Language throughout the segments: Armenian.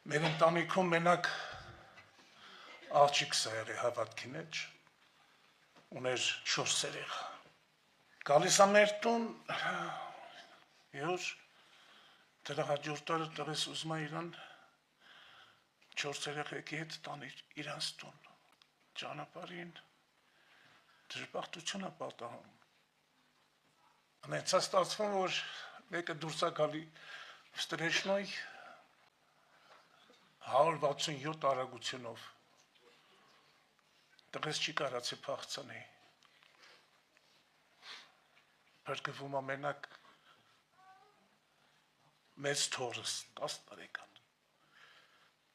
Մեր ընտանիքում մենակ աղջիկս եղել է հավատքի մեջ, ուներ 4 երեխա։ Գալիս ա մեր տուն, դրա հաջորդ տարը տղես ուզում ա իրան 4 երեխեքի հետ տան իրանց տուն, ճանապարհին դժբախտություն ա պատահում։ Անեցա ստացվում, որ մեկը դուրս ա գալի վստրեշնոյ 167 արագությունով, տղես չի կարացի փախցանի, բրկվում ա մենակ մեծ թորս, 10 տարեկան,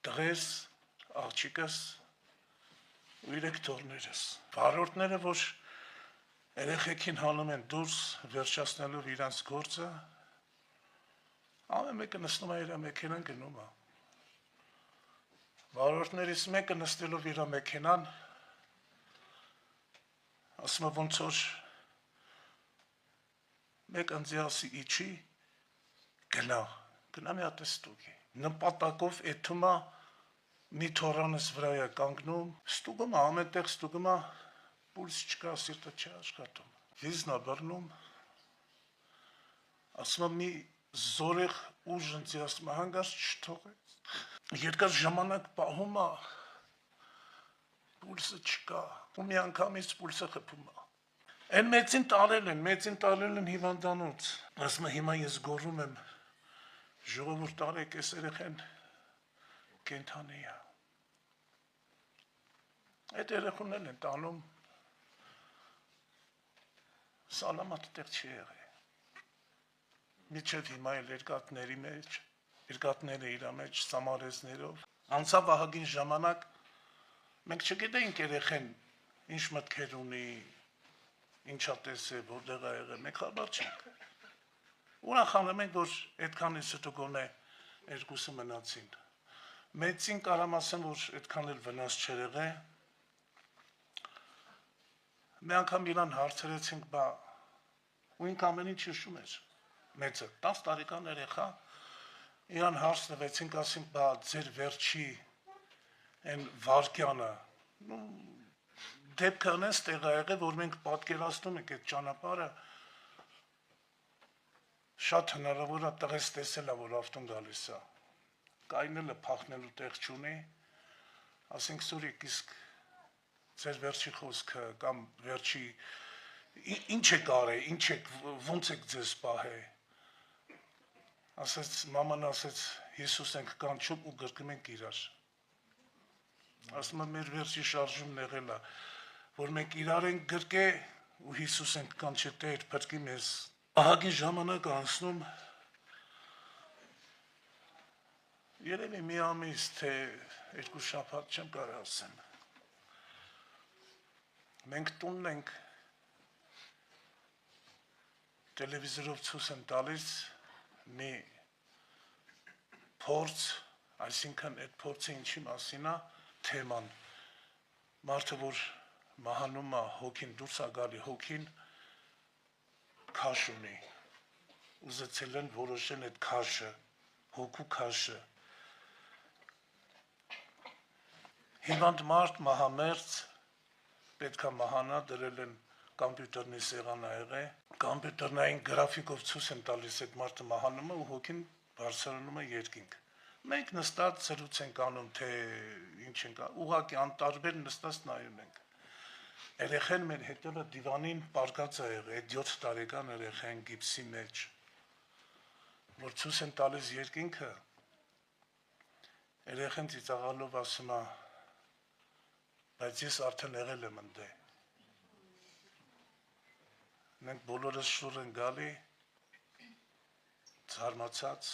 տղես, աղջիկս ու 3 թորներս, վարորդները, որ երեխեքին հանում են դուրս, վերջացնելով իրանց գործը, ամեն մեկը նստում է իր մեքենան գնում է, վարորդներից մեկը նստելով իր մեքենան, ասում է ոնց որ մեկ ընձիասի իջի, գնա մի հատ ստուգի, նպատակով էթում է մի թորանս վրա է կանգնում, ստուգում է, ամենտեղ ստուգում է, պուլս չկա, սիրտը չի աշխատում, վիզն է բռնում, ասում է մի զորեղ ուժ ընձիասում է, հանգարց չթողեց, երկար ժամանակ պահում է, պուլսը չկա, ու մի անգամից պուլսը խփում է, Են մեծին տարել են հիվանդանոց, ասում է հիմա ես գոռում եմ, ժողովուրդ տարեք, այս երեխեն կենդանի է, այդ երեխուներն են տանում, սալամատ տեղ չի եղել, միջև հիմա էլ երկաթները իր մեջ, սամարեզներով, անցավ ահագին ժամանակ, մենք չգիտեինք երեխեն ինչ մտքեր ունի, ինչա տեսե, որտեղ ա եղել, մենք խաբար չենք, ուրախանում ենք, որ այդքանից հետո գոնե երկուսը մնացին, մեծին կարամ ասեմ, որ այդքան էլ վնաս չեր եղել, մի անգամ իրան հարցրեցինք, բա ու ինք ամեն ինչ հիշում էր, մեծը, 10 տարեկան երեխա, իրան հարց տվեցինք, ասինք, բա ձեր վերջի են վարկյանը, դեպքը անես տեղ ա եղել, որ մենք պատկերացնում ենք այդ ճանապարհը, շատ հնարավոր է տղես տեսել է, որ ավտոն գալիս է, կայնելը փախնելու տեղ չունի, ասենք սուրիկ, իսկ ձեր վերջի խոսքը կամ վերջի ինչ եք արել, ոնց եք ձեզ պահել, ասեց, մաման ասեց, Հիսուս ենք կանչում ու գրկում ենք իրար, ասում է մեր վերջի շարժումն եղել է, որ մենք իրար ենք գրկե ու Հիսուս ենք կանչել Տեր փրկի մեզ, ահագին ժամանակ անցնում, երևի մի ամիս, թե 2 շաբաթ չեմ կարող ասեմ, մենք տունն ենք, տելևիզորով ցույց են տալիս մի փորձ, այսինքն այդ փորձը ինչի մասին է, թեման, մարդը որ մահանում է հոգին դուրս է գալի հոգին քաշ ունի, ուզեցել են որոշել այդ քաշը, հոգու քաշը, հիվանդ մարդ մահամերձ, պետք է մահանա, դրել են կամպյուտերնի սեղան ա եղել, կամպյուտերնային գրաֆիկով ցույց են տալիս այդ մարդը մահանում է ու հոգին բարձրանում է երկինք, մենք նստած զրույց ենք անում, թե ինչ ենք, ուղղակի անտարբեր նստած նայում ենք, երեխեն մեր հետևը դիվանին պարկած է եղել, 7 տարեկան երեխեն գիպսի մեջ, որ ցույց են տալիս երկինքը, երեխեն ծիծաղալով ասում է, բայց ես արդեն եղել եմ ընդ, մենք բոլորս շուռ են գալի, զարմացած,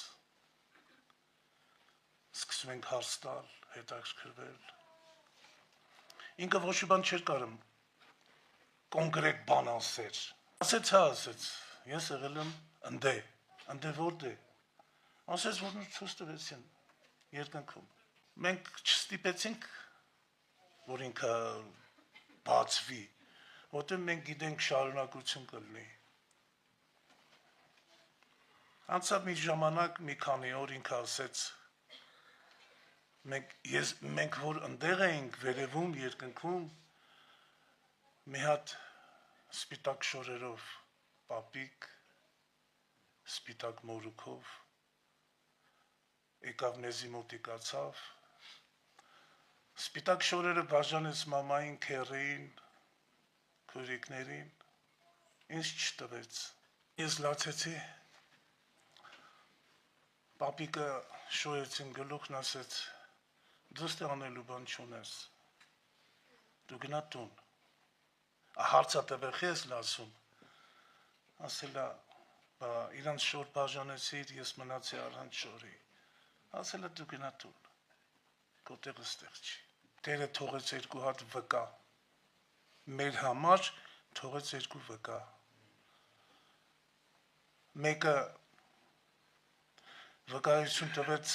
սկսում ենք հարց տալ, հետաքրքրվել, ինքը ոչ մի բան չէր կարում, կոնկրետ բան ասեր, ասեց հա, ասեց, ես եղել եմ ընդ որտե, ասեց, որ ցույց տվեցին երկնքում, մենք չստիպեցինք, որ ինքը բացվի, որտեղ մենք գիտենք շարունակություն կլինի, անցավ մի ժամանակ, մի քանի օր ինքը ասեց, Մենք որ ընդեղ էինք վերևում երկնքում մի հատ սպիտակ շորերով պապիկ սպիտակ մորուքով եկավ մեզի մոտիկացավ սպիտակ շորերը բաժանեց մամային, քերին, քուրիկներին ինձ չտվեց ես լացեցի պապիկը շոյեց իմ գլուխն ասեց դու ստե անելու բան չունես դու գնա տուն հարցատվեխի ես լասում ասելա իրանց շոր բաժանեցիր ես մնացի առանց շորի ասելա դու գնա տուն գոտեղը ստեղ չի Տերը թողեց երկու հատ վկա մեր համար թողեց երկու վկա մեկը վկայություն տվեց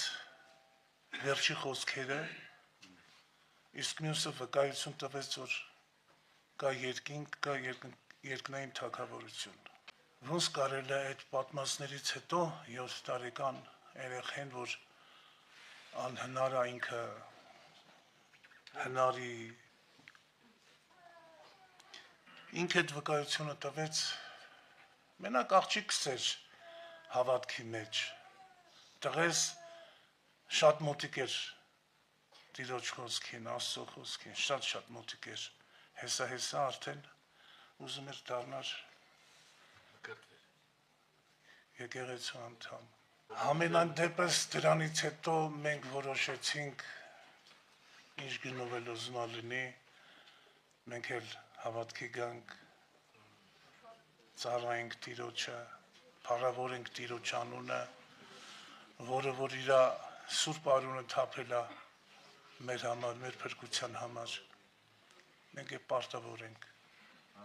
վերջի խոսքերը իսկ մյուսը վկայություն տվեց որ կա երկինք կա երկնային թագավորություն ոնց կարելի է այդ պատմածներից հետո 7 տարեկան երեխեն որ անհնար է ինքը հնարի ինքը այդ վկայությունը տվեց մենակ աղջիկս էր հավատքի մեջ տղես շատ մոտիկ էր Տիրոջ խոսքին, Աստծո խոսքին, շատ մոտիկ էր հեսա արդեն ուզում էր դառնալ եկեղեցու անդամ Համենայն դեպս դրանից հետո մենք որոշեցինք ինչ գնով էլ ուզում լինի մենք էլ հավատքի գանք ծառայենք Տիրոջը փառավորենք Տիրոջ անունը որը որ իր սուրբ արյունը թափել է մեր համար, մեր փրկության համար մենք է պարտավոր ենք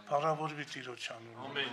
փառավորվի Տիրոջ անունը